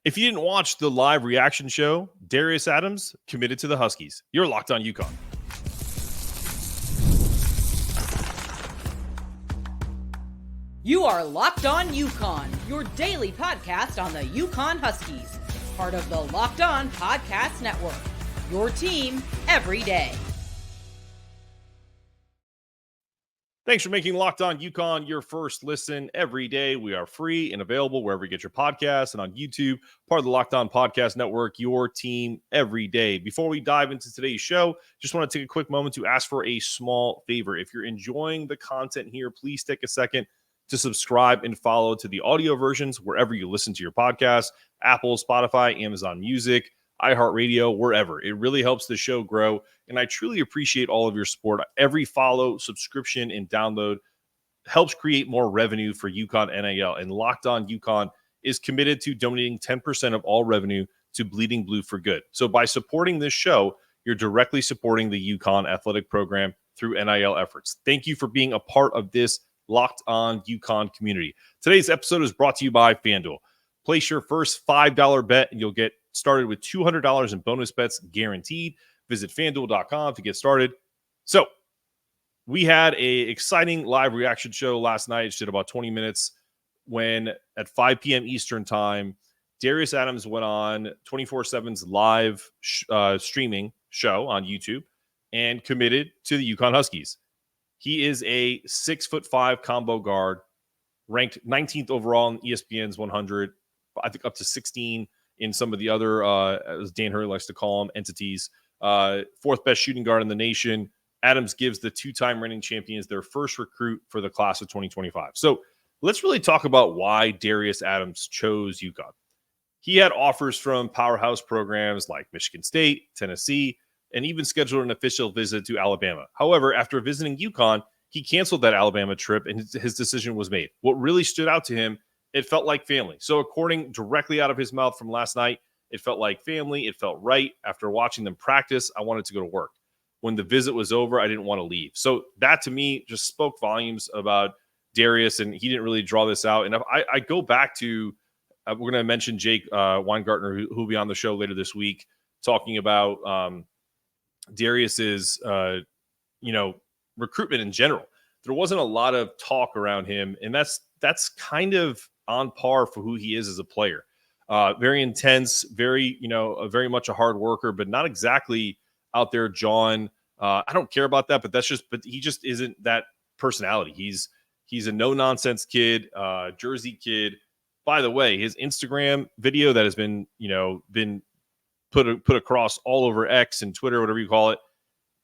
If you didn't watch the live reaction show, Darius Adams committed to the Huskies. You're locked on UConn. You are Locked On UConn, your daily podcast on the UConn Huskies, part of the Locked On Podcast Network, your team every day. Thanks for making Locked On UConn your first listen every day. We are free and available wherever you get your podcasts and on YouTube, part of the Locked On Podcast Network, your team every day. Before we dive into today's show, just want to take a quick moment to ask for a small favor. If you're enjoying the content here, please take a second to subscribe and follow to the audio versions wherever you listen to your podcast, Apple, Spotify, Amazon Music, iHeartRadio, wherever. It really helps the show grow, and I truly appreciate all of your support. Every follow, subscription, and download helps create more revenue for UConn NIL, and Locked On UConn is committed to donating 10% of all revenue to Bleeding Blue for Good. So by supporting this show, you're directly supporting the UConn athletic program through NIL efforts. Thank you for being a part of this Locked On UConn community. Today's episode is brought to you by FanDuel. Place your first $5 bet and you'll get started with $200 in bonus bets guaranteed. Visit FanDuel.com to get started. So we had an exciting live reaction show last night. It did about 20 minutes when at 5 p.m. Eastern time, Darius Adams went on 24/7's live streaming show on YouTube and committed to the UConn Huskies. He is a 6'5" combo guard, ranked 19th overall in ESPN's 100, I think up to 16 in some of the other, as Dan Hurley likes to call them, entities. Fourth best shooting guard in the nation. Adams gives the two-time reigning champions their first recruit for the class of 2025. So let's really talk about why Darius Adams chose UConn. He had offers from powerhouse programs like Michigan State, Tennessee, and even scheduled an official visit to Alabama. However, after visiting UConn, he canceled that Alabama trip and his decision was made. What really stood out to him, it felt like family. So according directly out of his mouth from last night, it felt like family. It felt right. After watching them practice, I wanted to go to work. When the visit was over, I didn't want to leave. So that to me just spoke volumes about Darius, and he didn't really draw this out. And if I go back to, we're going to mention Jake Weingartner, who will be on the show later this week, talking about Darius's, recruitment in general. There wasn't a lot of talk around him, and that's kind of on par for who he is as a player. Very intense, very much a hard worker, but not exactly out there jawing. I don't care about that, but he just isn't that personality. He's a no nonsense kid, Jersey kid. By the way, his Instagram video that has been put across all over X and Twitter, whatever you call it,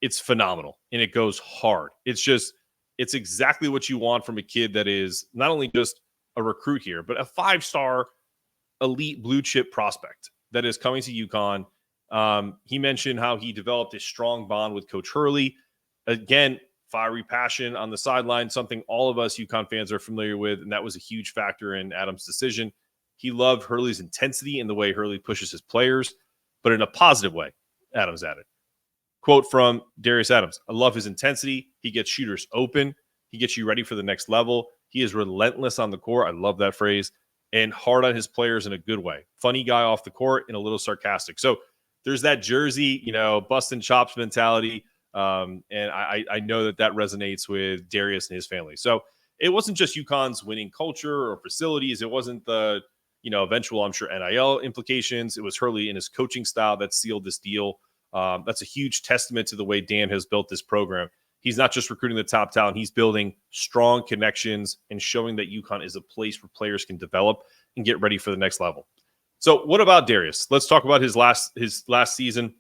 it's phenomenal and it goes hard. It's exactly what you want from a kid that is not only just a recruit here, but a 5-star elite blue chip prospect that is coming to UConn. He mentioned how he developed a strong bond with Coach Hurley. Again, fiery passion on the sideline, something all of us UConn fans are familiar with, and that was a huge factor in Adams' decision. He loved Hurley's intensity and the way Hurley pushes his players, but in a positive way, Adams added. Quote from Darius Adams, "I love his intensity. He gets shooters open. He gets you ready for the next level. He is relentless on the court." I love that phrase. And hard on his players in a good way. Funny guy off the court and a little sarcastic. So there's that Jersey, busting chops mentality. And I know that resonates with Darius and his family. So it wasn't just UConn's winning culture or facilities. It wasn't the, eventual, I'm sure, NIL implications. It was Hurley and his coaching style that sealed this deal. That's a huge testament to the way Dan has built this program. He's not just recruiting the top talent. He's building strong connections and showing that UConn is a place where players can develop and get ready for the next level. So what about Darius? Let's talk about his last season.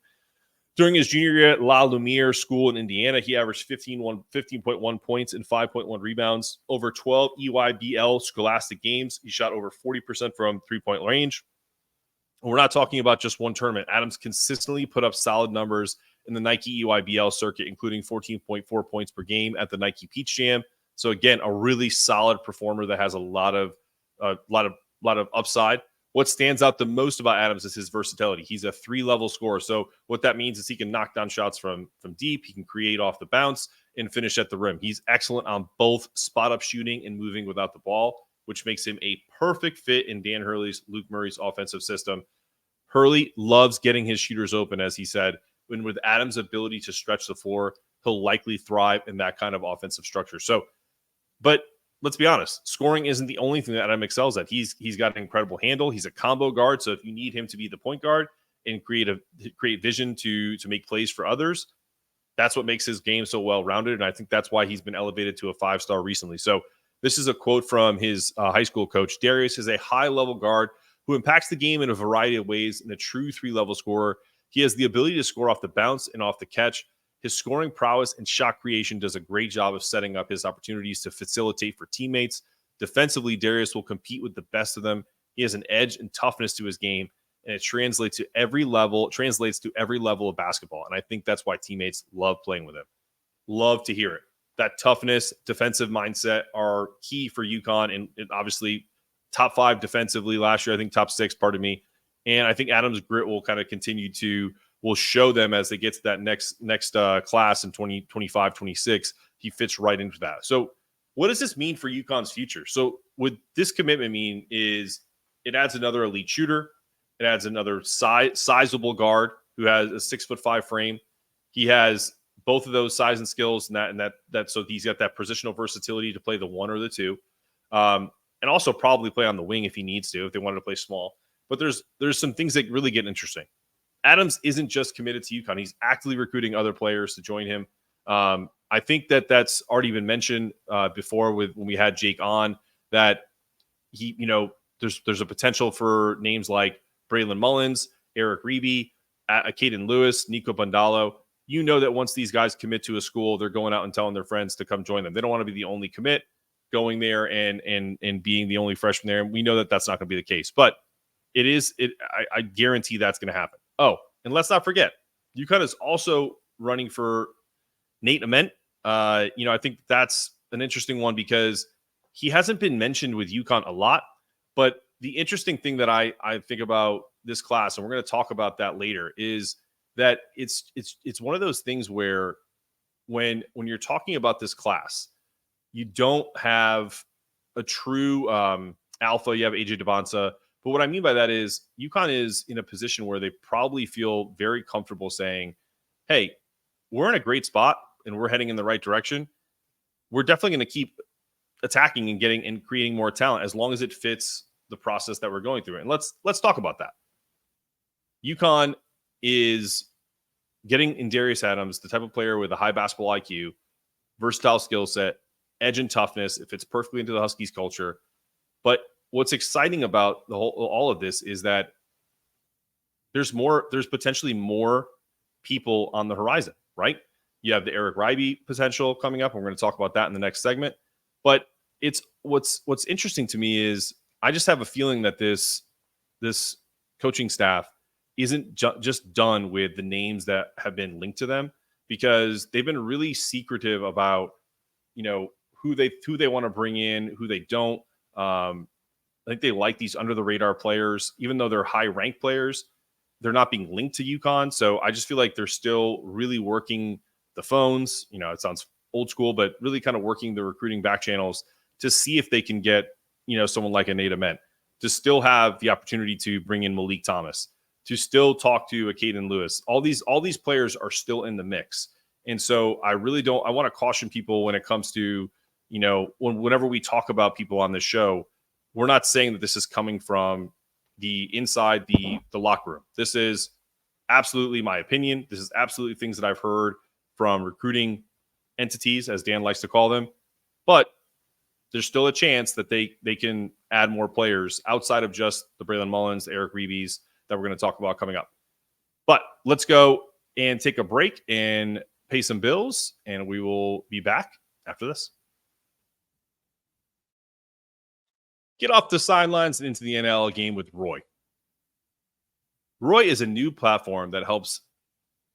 During his junior year at La Lumiere School in Indiana, he averaged 15.1 points and 5.1 rebounds over 12 EYBL scholastic games. He shot over 40% from three-point range. We're not talking about just one tournament. Adams consistently put up solid numbers in the Nike EYBL circuit, including 14.4 points per game at the Nike Peach Jam. So again, a really solid performer that has a lot of upside. What stands out the most about Adams is his versatility. He's a 3-level scorer. So what that means is he can knock down shots from deep. He can create off the bounce and finish at the rim. He's excellent on both spot-up shooting and moving without the ball. which makes him a perfect fit in Dan Hurley's, Luke Murray's offensive system. Hurley loves getting his shooters open, as he said. When with Adams' ability to stretch the floor, he'll likely thrive in that kind of offensive structure. So, but let's be honest, scoring isn't the only thing that Adam excels at. He's got an incredible handle. He's a combo guard. So if you need him to be the point guard and create vision to make plays for others, that's what makes his game so well-rounded. And I think that's why he's been elevated to a 5-star recently. So this is a quote from his high school coach. Darius is a high-level guard who impacts the game in a variety of ways and a true 3-level scorer. He has the ability to score off the bounce and off the catch. His scoring prowess and shot creation does a great job of setting up his opportunities to facilitate for teammates. Defensively, Darius will compete with the best of them. He has an edge and toughness to his game, and it translates to every level of basketball. And I think that's why teammates love playing with him. Love to hear it. That toughness, defensive mindset are key for UConn, and obviously top 5 defensively last year. I think top 6, pardon me. And I think Adams' grit will kind of continue will show them as they get to that next class in 2025, 26. He fits right into that. So what does this mean for UConn's future? So what this commitment mean is it adds another elite shooter. It adds another sizable guard who has a 6'5" frame. He has both of those size and skills, and that so he's got that positional versatility to play the 1 or the 2, and also probably play on the wing if he needs to, if they wanted to play small. But there's some things that really get interesting. Adams isn't just committed to UConn; he's actively recruiting other players to join him. I think that's already been mentioned before when we had Jake on, that he, there's a potential for names like Braylon Mullins, Eric Reibe, Caden Lewis, Nico Bandalo. You know that once these guys commit to a school, they're going out and telling their friends to come join them. They don't want to be the only commit going there and being the only freshman there. And we know that that's not going to be the case, but I guarantee that's going to happen. Oh, and let's not forget, UConn is also running for Nate Ament. I think that's an interesting one because he hasn't been mentioned with UConn a lot, but the interesting thing that I think about this class, and we're going to talk about that later, is that it's one of those things where when you're talking about this class, you don't have a true alpha. You have AJ Devonsa. But what I mean by that is UConn is in a position where they probably feel very comfortable saying, hey, we're in a great spot and we're heading in the right direction. We're definitely going to keep attacking and getting and creating more talent as long as it fits the process that we're going through. And let's talk about that. UConn is getting in Darius Adams, the type of player with a high basketball IQ, versatile skill set, edge and toughness. It fits perfectly into the Huskies culture. But what's exciting about all of this is that there's potentially more people on the horizon, right? You have the Eric Reibe potential coming up. And we're going to talk about that in the next segment. But it's what's interesting to me is I just have a feeling that this coaching staff isn't just done with the names that have been linked to them, because they've been really secretive about, who they want to bring in, who they don't. I think they like these under the radar players, even though they're high ranked players, they're not being linked to UConn. So I just feel like they're still really working the phones. It sounds old school, but really kind of working the recruiting back channels to see if they can get, someone like a Nate Ament, to still have the opportunity to bring in Malik Thomas, to still talk to a Caden Lewis. All these players are still in the mix. And so I want to caution people when it comes to, whenever we talk about people on this show, we're not saying that this is coming from the inside the locker room. This is absolutely my opinion. This is absolutely things that I've heard from recruiting entities, as Dan likes to call them. But there's still a chance that they can add more players outside of just the Braylon Mullins, the Eric Reibes that we're going to talk about coming up. But let's go and take a break and pay some bills, and we will be back after this. Get off the sidelines and into the NL game with Roy. Roy is a new platform that helps,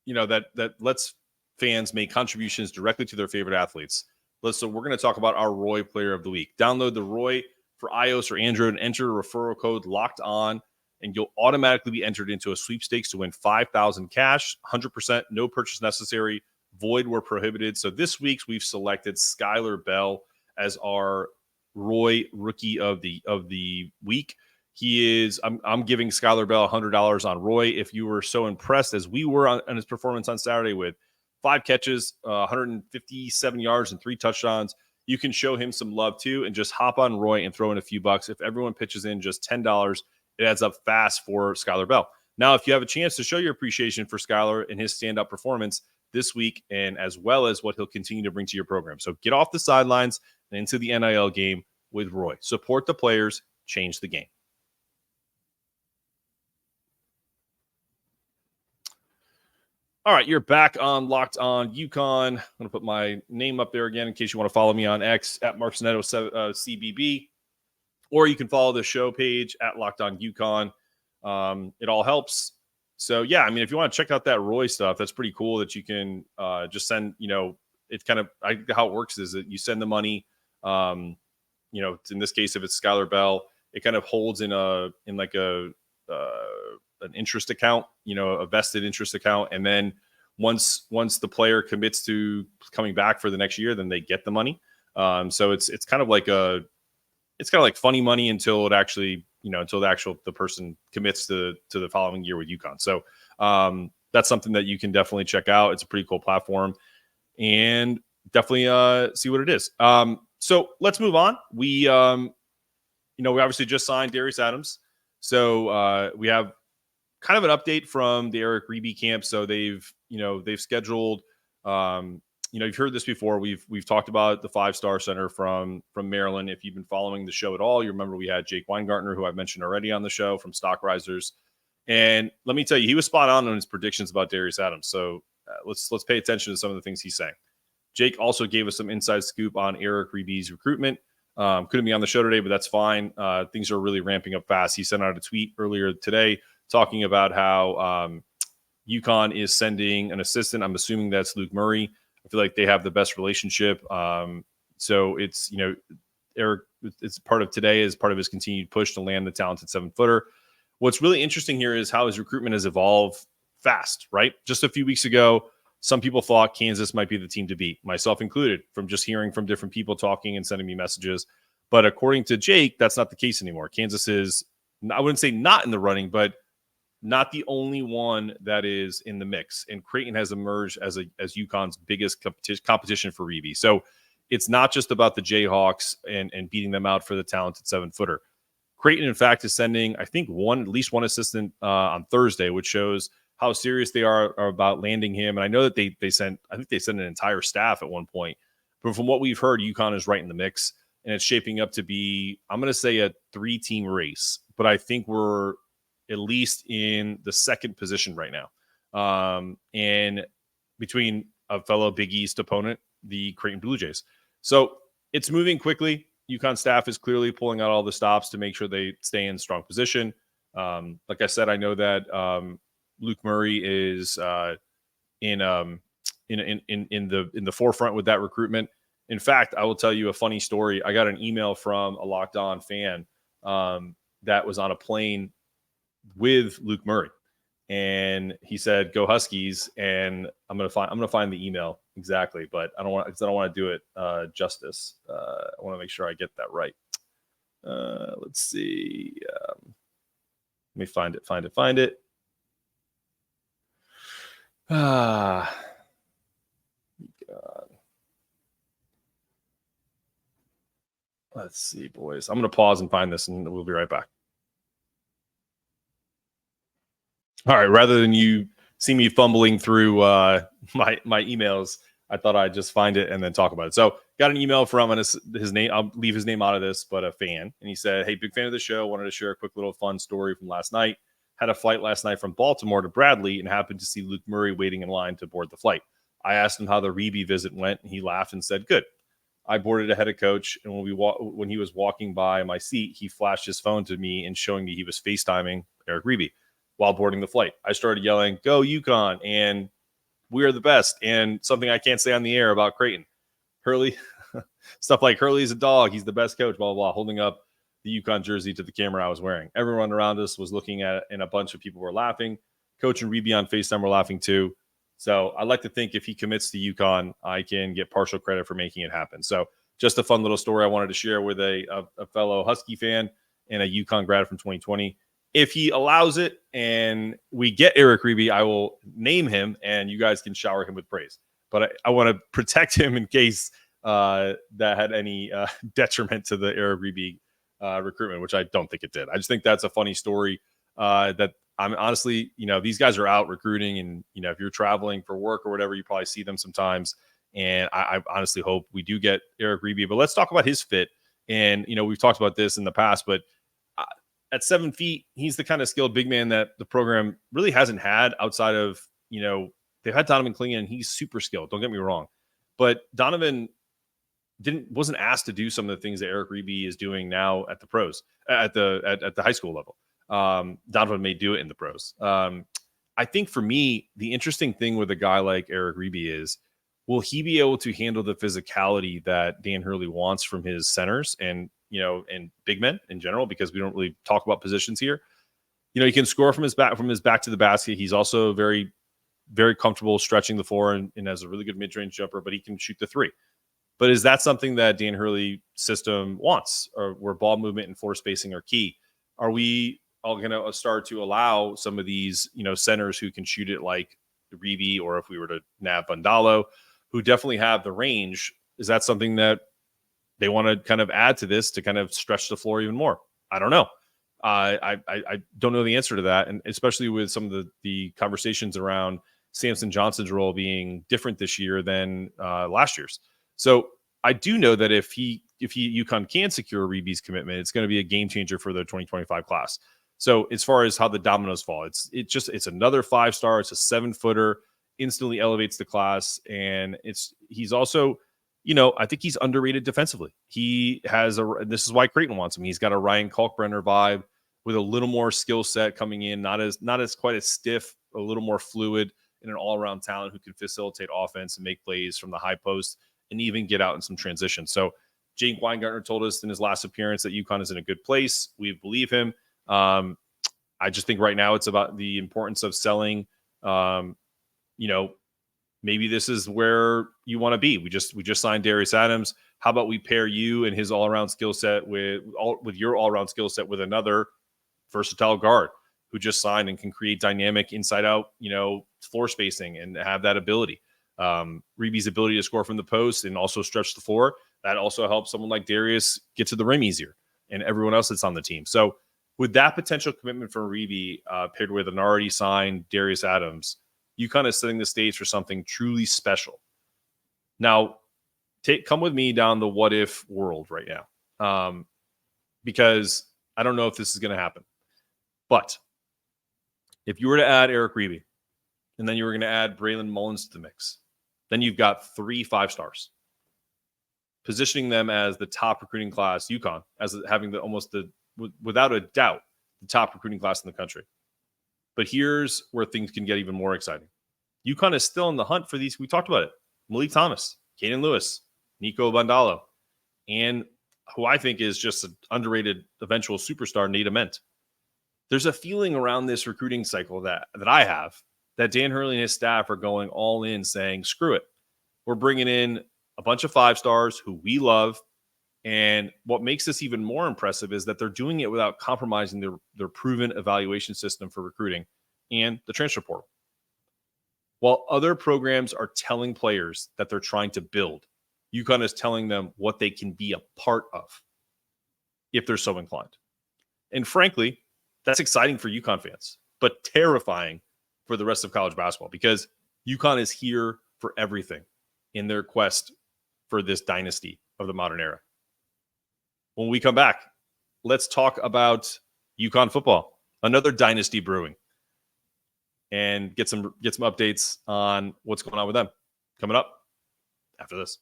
that lets fans make contributions directly to their favorite athletes. So we're going to talk about our Roy Player of the Week. Download the Roy for iOS or Android and enter a referral code Locked On, and you'll automatically be entered into a sweepstakes to win $5,000 cash, 100%, no purchase necessary, void where prohibited. So this week's we've selected Skyler Bell as our Roy Rookie of the Week. I'm giving Skyler Bell $100 on Roy. If you were so impressed as we were on his performance on Saturday with 5 catches, 157 yards, and 3 touchdowns, you can show him some love too and just hop on Roy and throw in a few bucks. If everyone pitches in just $10, it adds up fast for Skyler Bell. Now, if you have a chance to show your appreciation for Skyler and his stand-up performance this week, and as well as what he'll continue to bring to your program. So get off the sidelines and into the NIL game with Roy. Support the players, change the game. All right, you're back on Locked On UConn. I'm going to put my name up there again in case you want to follow me on X at Marcinetto CBB, or you can follow the show page at Locked On UConn. It all helps. So, yeah, I mean, if you want to check out that Roy stuff, that's pretty cool that you can just send, it's kind of how it works is that you send the money, in this case, if it's Skyler Bell, it kind of holds in an interest account, a vested interest account. And then once the player commits to coming back for the next year, then they get the money. So it's kind of like funny money until it actually, until the person commits to the following year with UConn. So that's something that you can definitely check out. It's a pretty cool platform and definitely see what it is. So let's move on. We obviously just signed Darius Adams. So we have kind of an update from the Eric Reibe camp. So they've scheduled, you've heard this before. We've talked about the 5-star center from Maryland. If you've been following the show at all, you remember we had Jake Weingartner, who I've mentioned already on the show from Stock Risers. And let me tell you, he was spot on his predictions about Darius Adams. So let's pay attention to some of the things he's saying. Jake also gave us some inside scoop on Eric Reibe's recruitment. Couldn't be on the show today, but that's fine. Things are really ramping up fast. He sent out a tweet earlier today talking about how UConn is sending an assistant. I'm assuming that's Luke Murray. I feel like they have the best relationship. So it's, Eric, it's part of today as part of his continued push to land the talented 7-footer. What's really interesting here is how his recruitment has evolved fast, right? Just a few weeks ago, some people thought Kansas might be the team to beat, myself included, from just hearing from different people talking and sending me messages. But according to Jake, that's not the case anymore. Kansas is, I wouldn't say not in the running, but not the only one that is in the mix. And Creighton has emerged as UConn's biggest competition for Riebe. So it's not just about the Jayhawks and beating them out for the talented 7-footer. Creighton, in fact, is sending, I think, at least one assistant on Thursday, which shows how serious they are about landing him. And I know that they sent an entire staff at one point. But from what we've heard, UConn is right in the mix. And it's shaping up to be, I'm going to say, a 3-team race. But I think we're at least in the second position right now. And between a fellow Big East opponent, the Creighton Blue Jays. So it's moving quickly. UConn staff is clearly pulling out all the stops to make sure they stay in strong position. Like I said, I know that Luke Murray is in the forefront with that recruitment. In fact, I will tell you a funny story. I got an email from a Locked On fan that was on a plane with Luke Murray, and he said, "Go Huskies." And I'm gonna find the email exactly, but I don't want to do it justice. I want to make sure I get that right. Let's see. Let me find it. God. Let's see, boys. I'm going to pause and find this, and we'll be right back. All right. Rather than you see me fumbling through my emails, I thought I'd just find it and then talk about it. So got an email from his name. I'll leave his name out of this, but a fan. And he said, "Hey, big fan of the show. Wanted to share a quick little fun story from last night. Had a flight last night from Baltimore to Bradley and happened to see Luke Murray waiting in line to board the flight. I asked him how the Riebe visit went, and he laughed and said, good. I boarded ahead of coach, and when he was walking by my seat, he flashed his phone to me and showing me he was FaceTiming Eric Reibe while boarding the flight. I started yelling, 'Go UConn,' and 'We are the best,' and something I can't say on the air about Creighton. Hurley, stuff like Hurley's a dog. He's the best coach, blah, blah, blah, holding up the UConn jersey to the camera I was wearing. Everyone around us was looking at it, and a bunch of people were laughing. Coach and Riebe on FaceTime were laughing too. So I like to think if he commits to UConn, I can get partial credit for making it happen. So just a fun little story I wanted to share with a fellow Husky fan and a UConn grad from 2020. If he allows it and we get Eric Reibe, I will name him and you guys can shower him with praise. But I want to protect him in case that had any detriment to the Eric Reibe recruitment, which I don't think it did. I just think that's a funny story that I'm honestly, these guys are out recruiting and, if you're traveling for work or whatever, you probably see them sometimes. And I honestly hope we do get Eric Reibe. But let's talk about his fit. And, we've talked about this in the past, but at 7 feet, he's the kind of skilled big man that the program really hasn't had outside of, they've had Donovan Clingan and he's super skilled. Don't get me wrong. But Donovan wasn't asked to do some of the things that Eric Reibe is doing now at the pros, at the high school level. Donovan may do it in the pros. I think for me, the interesting thing with a guy like Eric Reibe is, will he be able to handle the physicality that Dan Hurley wants from his centers and big men in general, because we don't really talk about positions here. He can score from his back to the basket. He's also very, very comfortable stretching the floor and has a really good mid-range jumper, but he can shoot the three. But is that something that Dan Hurley system wants, or where ball movement and floor spacing are key? Are we all going to start to allow some of these, centers who can shoot it like Riebe, or if we were to nab Bundalo, who definitely have the range? Is that something that they want to kind of add to this to kind of stretch the floor even more? I don't know. I don't know the answer to that. And especially with some of the conversations around Samson Johnson's role being different this year than last year's. So I do know that if UConn can secure Riebe's commitment, it's going to be a game changer for the 2025 class. So as far as how the dominoes fall, it's another 5-star. It's a 7-footer, instantly elevates the class. And he's also, I think he's underrated defensively. He has this is why Creighton wants him. He's got a Ryan Kalkbrenner vibe with a little more skill set coming in, not as quite as stiff, a little more fluid, and an all-around talent who can facilitate offense and make plays from the high post and even get out in some transition. So Jake Weingartner told us in his last appearance that UConn is in a good place. We believe him. I just think right now it's about the importance of selling. Maybe this is where you want to be. We just signed Darius Adams. How about we pair you and his all-around skill set with your all-around skill set with another versatile guard who just signed and can create dynamic inside-out, floor spacing and have that ability. Riebe's ability to score from the post and also stretch the floor, that also helps someone like Darius get to the rim easier, and everyone else that's on the team. So with that potential commitment from Riebe paired with an already signed Darius Adams, UConn is setting the stage for something truly special. Now, come with me down the what-if world right now, because I don't know if this is going to happen. But if you were to add Eric Reibe, and then you were going to add Braylon Mullins to the mix, then you've got 3 5-stars, positioning them as the top recruiting class, UConn, as having without a doubt, the top recruiting class in the country. But here's where things can get even more exciting. UConn is still in the hunt for these. We talked about it. Malik Thomas, Kaden Lewis, Nico Bundalo, and who I think is just an underrated eventual superstar, Nate Ament. There's a feeling around this recruiting cycle that I have that Dan Hurley and his staff are going all in, saying, screw it. We're bringing in a bunch of 5-stars who we love. And what makes this even more impressive is that they're doing it without compromising their proven evaluation system for recruiting and the transfer portal. While other programs are telling players that they're trying to build, UConn is telling them what they can be a part of if they're so inclined. And frankly, that's exciting for UConn fans, but terrifying for the rest of college basketball, because UConn is here for everything in their quest for this dynasty of the modern era. When we come back, let's talk about UConn football, another dynasty brewing, and get some updates on what's going on with them coming up after this.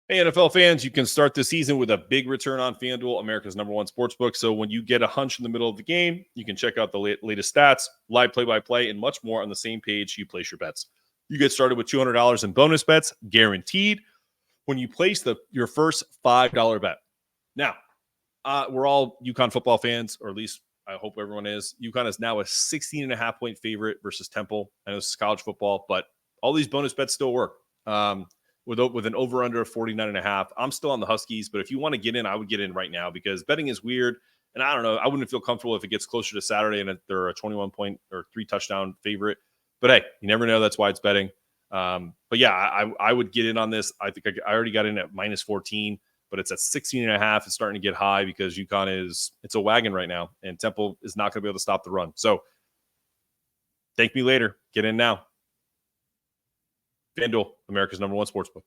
Hey, NFL fans, you can start the season with a big return on FanDuel, America's #1 sportsbook. So when you get a hunch in the middle of the game, you can check out the latest stats, live play-by-play, and much more on the same page you place your bets. You get started with $200 in bonus bets, guaranteed, when you place your first $5 bet. Now, we're all UConn football fans, or at least I hope everyone is. UConn is now a 16.5-point favorite versus Temple. I know this is college football, but all these bonus bets still work. with an over-under of 49.5. I'm still on the Huskies, but if you want to get in, I would get in right now because betting is weird. And I don't know. I wouldn't feel comfortable if it gets closer to Saturday and they're a 21-point or 3-touchdown favorite. But hey, you never know. That's why it's betting. But yeah, I would get in on this. I think I already got in at minus 14, but it's at 16.5. It's starting to get high because UConn it's a wagon right now, and Temple is not going to be able to stop the run. So thank me later. Get in now. FanDuel, America's #1 sportsbook.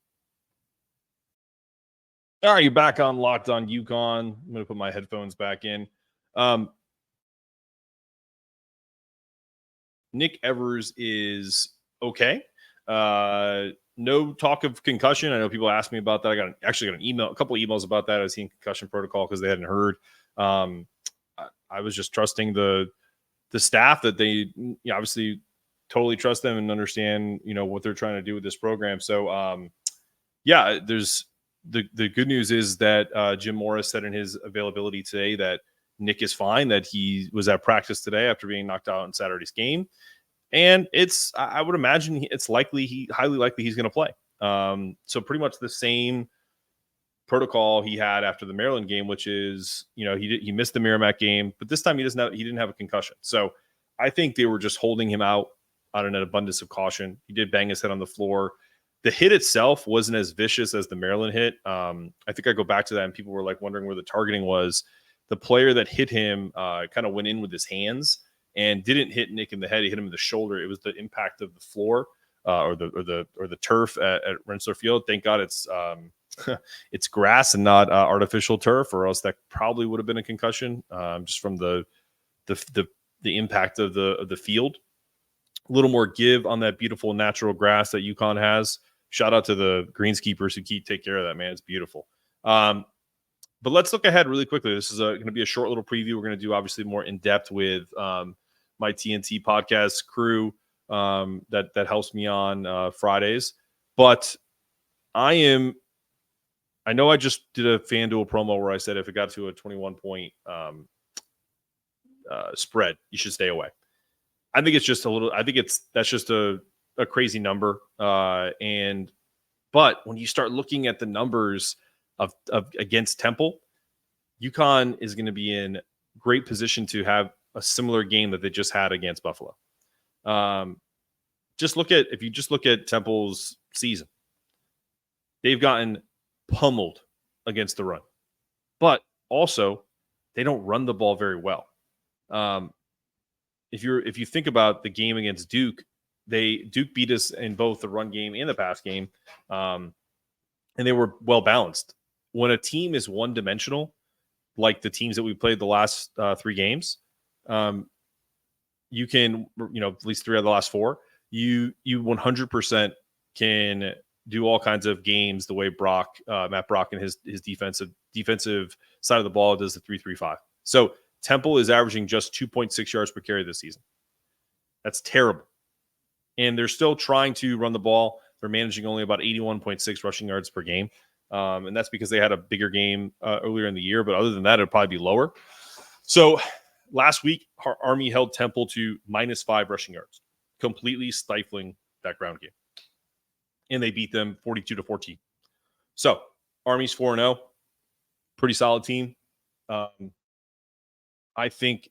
All right, you're back on Locked On UConn. I'm going to put my headphones back in. Nick Evers is okay. No talk of concussion. I know people asked me about that. I actually got an email, a couple of emails about that. I was seeing concussion protocol because they hadn't heard. I was just trusting the staff that they obviously totally trust them and understand, what they're trying to do with this program. So, there's the good news is that Jim Morris said in his availability today that Nick is fine, that he was at practice today after being knocked out in Saturday's game. And I would imagine it's highly likely he's going to play. So pretty much the same protocol he had after the Maryland game, which is, he missed the Merrimack game, but this time he didn't have a concussion. So I think they were just holding him out on an abundance of caution. He did bang his head on the floor. The hit itself wasn't as vicious as the Maryland hit. I think I go back to that and people were like wondering where the targeting was. The player that hit him kind of went in with his hands and didn't hit Nick in the head. He hit him in the shoulder. It was the impact of the floor or the turf at Rensselaer Field. Thank God it's it's grass and not artificial turf, or else that probably would have been a concussion just from the impact of the field. A little more give on that beautiful natural grass that UConn has. Shout out to the greenskeepers who take care of that, man. It's beautiful. But let's look ahead really quickly. This is going to be a short little preview. We're going to do obviously more in depth with my TNT podcast crew that helps me on Fridays. But I know I just did a FanDuel promo where I said if it got to a 21-point spread, you should stay away. I think it's just that's just a crazy number. But when you start looking at the numbers of against Temple, UConn is going to be in great position to have a similar game that they just had against Buffalo. If you just look at Temple's season, they've gotten pummeled against the run, but also they don't run the ball very well. If you think about the game against Duke, Duke beat us in both the run game and the pass game, and they were well balanced. When a team is one-dimensional, like the teams that we played the last 3 games, you can, at least 3 out of the last 4, you 100% can do all kinds of games the way Matt Brock and his defensive side of the ball does the 3-3-5. So Temple is averaging just 2.6 yards per carry this season. That's terrible. And they're still trying to run the ball. They're managing only about 81.6 rushing yards per game. And that's because they had a bigger game earlier in the year. But other than that, it'll probably be lower. So last week, Army held Temple to -5 rushing yards, completely stifling that ground game. And they beat them 42-14. So Army's 4-0. Pretty solid team. I think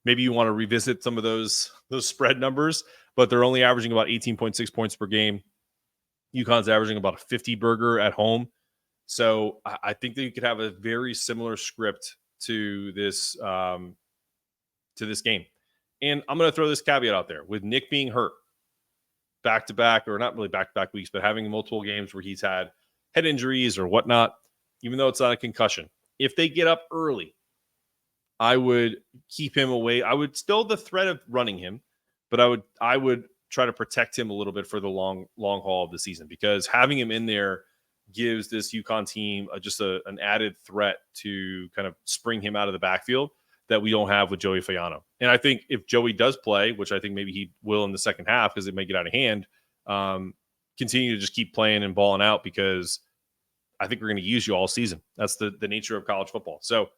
maybe you want to revisit some of those spread numbers, but they're only averaging about 18.6 points per game. UConn's averaging about a 50 burger at home. So I think that you could have a very similar script to this game. And I'm going to throw this caveat out there. With Nick being hurt back-to-back, or not really back-to-back weeks, but having multiple games where he's had head injuries or whatnot, even though it's not a concussion, if they get up early, I would keep him away. I would still the threat of running him, but I would try to protect him a little bit for the long haul of the season, because having him in there gives this UConn team just an added threat to kind of spring him out of the backfield that we don't have with Joey Fayano. And I think if Joey does play, which I think maybe he will in the second half because it may get out of hand, continue to just keep playing and balling out, because I think we're going to use you all season. That's the nature of college football. So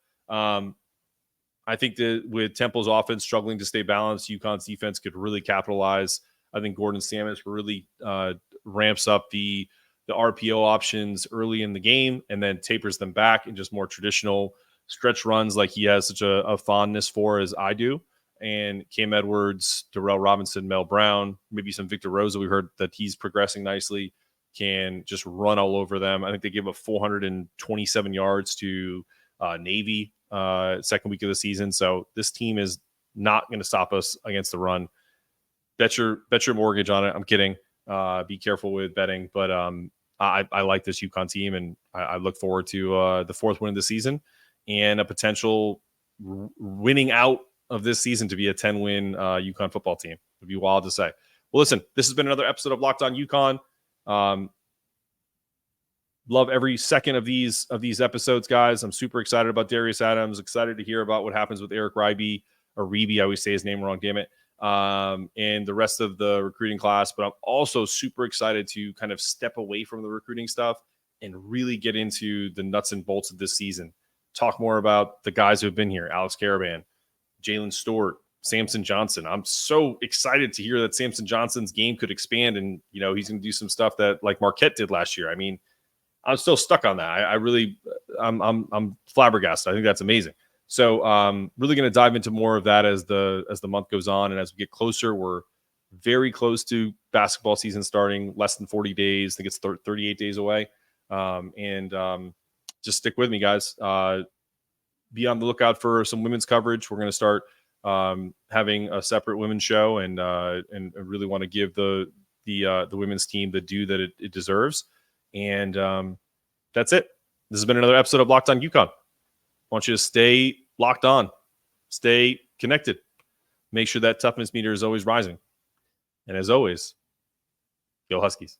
I think that with Temple's offense struggling to stay balanced, UConn's defense could really capitalize. I think Gordon Samus really ramps up the the RPO options early in the game and then tapers them back in just more traditional stretch runs like he has such a fondness for as I do. And Cam Edwards, Darrell Robinson, Mel Brown, maybe some Victor Rosa. We heard that he's progressing nicely, can just run all over them. I think they gave up 427 yards to Navy second week of the season. So this team is not going to stop us against the run. Bet your mortgage on it. I'm kidding. Be careful with betting, but I like this UConn team, and I look forward to the fourth win of the season and a potential winning out of this season to be a 10-win UConn football team. It'd be wild to say. Well, listen, this has been another episode of Locked On UConn. Love every second of these episodes, guys. I'm super excited about Darius Adams. Excited to hear about what happens with Eric Reibe, or Riebe. I always say his name wrong, damn it. And the rest of the recruiting class. But I'm also super excited to kind of step away from the recruiting stuff and really get into the nuts and bolts of this season. Talk more about the guys who have been here: Alex Caravan, Jalen Stewart, Samson Johnson. I'm so excited to hear that Samson Johnson's game could expand, and he's going to do some stuff that like Marquette did last year. I mean, I'm still stuck on that. I'm flabbergasted. I think that's amazing. So really going to dive into more of that as the month goes on, and as we get closer. We're very close to basketball season starting, less than 40 days. I think it's 38 days away. Just stick with me, guys. Be on the lookout for some women's coverage. We're going to start having a separate women's show, and really want to give the women's team the due that it deserves. And that's it. This has been another episode of Locked On UConn. I want you to stay locked on, stay connected, make sure that toughness meter is always rising. And as always, go Huskies.